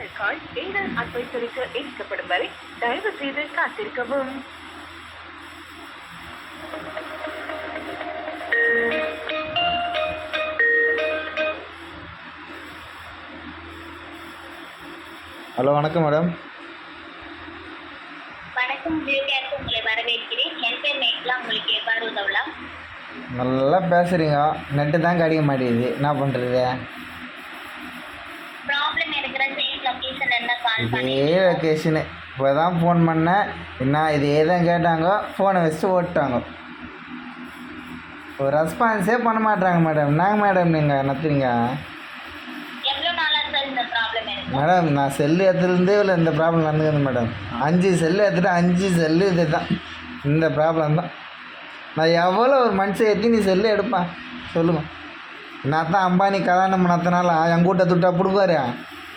உங்கள் கால் எங்கள் அட்வைசருக்கு எடுக்கப்படும் வரை தயவு செய்து காத்திருக்கவும். ஹலோ, வணக்கம் மேடம். வணக்கம், உங்களை வரவேற்கிறேன். என் பேர் மேக்லா. உங்களுக்கு எவ்வாறு உதவலாம்? நல்லா பேசுகிறீங்க, நெட்டு தான் கிடைக்க மாட்டேங்குது, என்ன பண்ணுறது? ப்ராப்ளம் இருக்கிற சேம் லொக்கேஷன் என்ன கால் இதே பண்ணி லொக்கேஷனு இப்போ தான் ஃபோன் பண்ணேன். என்ன இதே தான் கேட்டாங்க, ஃபோனை வச்சுட்டு ஓட்டாங்க. ஒரு ரெஸ்பான்ஸே பண்ண மாட்டாங்க மேடம். என்னங்க மேடம் நீங்கள் நத்துறீங்க? எவ்வளோ நாளாக சார் இந்த ப்ராப்ளம் இருக்கு? மேடம், நான் செல்லு எடுத்துலேருந்தே இல்லை இந்த ப்ராப்ளம் நடந்துக்குது மேடம். 5 செல்லு எடுத்துகிட்டு 5 செல்லு இது தான் இந்த ப்ராப்ளம் தான். நான் எவ்வளோ ஒரு மனுஷன் ஏற்றி நீ செல்லு எடுப்பேன் சொல்லுங்கள். நான் தான் அம்பானி கல்யாணம் பண்ணத்தினால என் கூட்ட துட்டா பிடுப்பாரு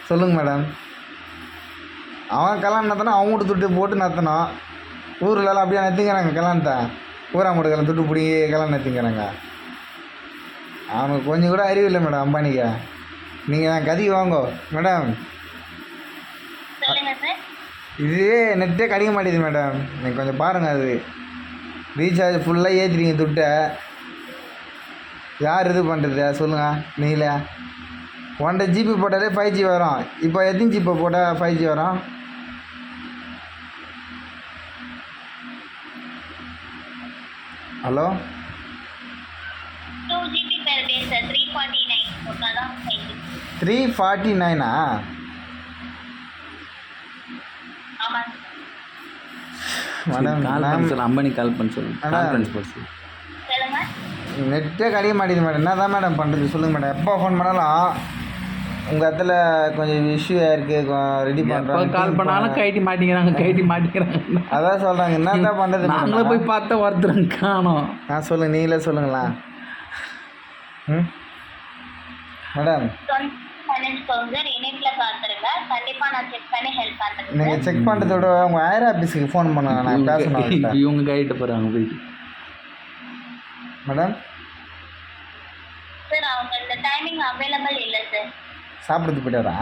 சொல்லுங்கள் மேடம். அவன் கல்யாணம் நடத்தினா அவங்க வீட்டு துட்டு போட்டு நடத்தினோம். ஊர்லலாம் அப்படியே நடத்திக்கிறாங்க கல்யாணத்தை. ஊராமூட்டு கல்யாணம் துட்டு பிடிங்கி கல்யாணம் நடத்திக்கிறாங்க. அவனுக்கு கொஞ்சம் கூட அறிவு இல்லை மேடம் அம்பானிக்கு. நீங்கள் நான் கதிக்கு வாங்கோ மேடம். சொல்லுங்க சார். இதுவே நெட்டே கிடைக்க மாட்டேங்குது மேடம். நீங்கள் கொஞ்சம் பாருங்கள். அது ரீசார்ஜ் ஃபுல்லாக ஏற்றிட்டீங்க துட்டை. யார் இது பண்ணுறது சொல்லுங்கள் நீங்களே? 1.5 GB போட்டாலே 5G வரும். இப்போ எத்தனை ஜிபி போட்டால் 5G வரும்? Hello, 2 GB per day sir. 349 போட்டால் தான் 5 GB. 349 ஆமாம் மேடம். கால் பண்ண சொல்லு, அம்பனி கால் பண்ண சொல்லு, கான்ஃபரன்ஸ் போட சொல்லு. சொல்லுங்க. நெட்டே கிடைக்க மாட்டேங்குது மேடம். என்ன தான் மேடம் பண்ணுறது சொல்லுங்கள் மேடம். எப்போ ஃபோன் பண்ணாலும் உங்கள் இடத்துல கொஞ்சம் இஷ்யூ இருக்குது, ரெடி பண்ணுறாங்க. கால் பண்ணாலும் கைட்டி மாட்டிக்கிறாங்க. அதான் சொல்கிறாங்க. என்ன தான் பண்ணுறது? நாங்களே போய் பார்த்தா ஒருத்தர் காணோம். சொல்லுங்கள், நீங்களே சொல்லுங்களா. மேடம், சார் இணைப்பில் காத்துருங்க. கண்டிப்பாக நான் செக் பண்ணி ஹெல்ப் பண்ணுறேன். நீங்கள் செக் பண்ணுறதோட உங்கள் ஹையர் ஆஃபீஸுக்கு ஃபோன் பண்ணுங்க, நான் பேசணும். இவங்க கைட்ட போகிறாங்க போய். மேடம் சார் அவங்க இந்த டைமிங் அவைலபிள் இல்லை சார். சாப்பிட்றதுக்கு போய்ட்டாரா?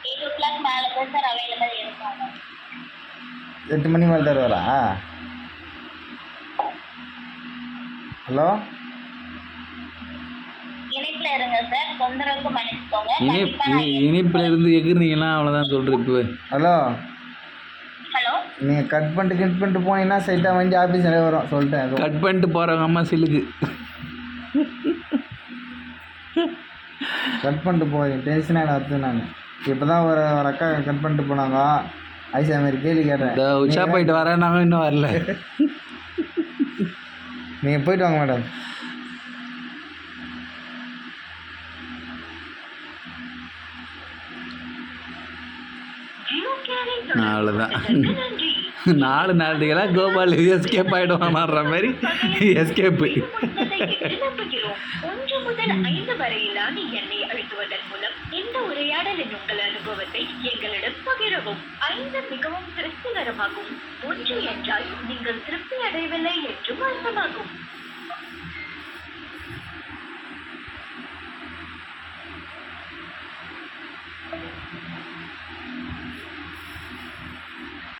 8 o'clock மேலே தான் சார் அவைலபிள் இருப்பாங்க. 8 மணி மேலே தருவாரா? ஹலோ, இணைப்பில் இருங்க சார். தொந்தரவுக்கு மன்னிச்சுக்கோங்க. இணைப்பில் இருந்து எகிர்னீங்கன்னா அவ்வளோதான் சொல்கிறேன். இப்போ ஹலோ, ஹலோ, நீங்கள் கட் பண்ணிட்டு போனீங்கன்னா சைட்டாக வண்டி ஆஃபீஸ் நிறைய வரும் சொல்லிட்டேன். கட் பண்ணிட்டு போகிறவங்க அம்மா சிலுக்கு கட் பண்ணிட்டு போய் டென்ஷனாக வருது. நான் இப்போ தான் ஒரு அக்கா கட் பண்ணிட்டு போனாங்க. ஐசா மாரி கேள்வி கேட்டேன். உச்சா போயிட்டு வரேன், நாங்கள் இன்னும் வரல. நீங்கள் போயிட்டு வாங்க மேடம். அவ்வளோதான். 4 நாளைக்கெல்லாம் கோபால் எஸ்கேப் ஆகிடுவான்ற மாதிரி எஸ்கேப்பு. 1 முதல் 5 வரையிலான எண்ணை அழுத்துவதன் மூலம் இந்த உரையாடலின் உங்கள் அனுபவத்தை எங்களிடம் பகிரவும். 5 மிகவும் திருப்திகரமாகும். 1 என்றால் நீங்கள் திருப்தி அடையவில்லை என்றும் அர்த்தமாகும்.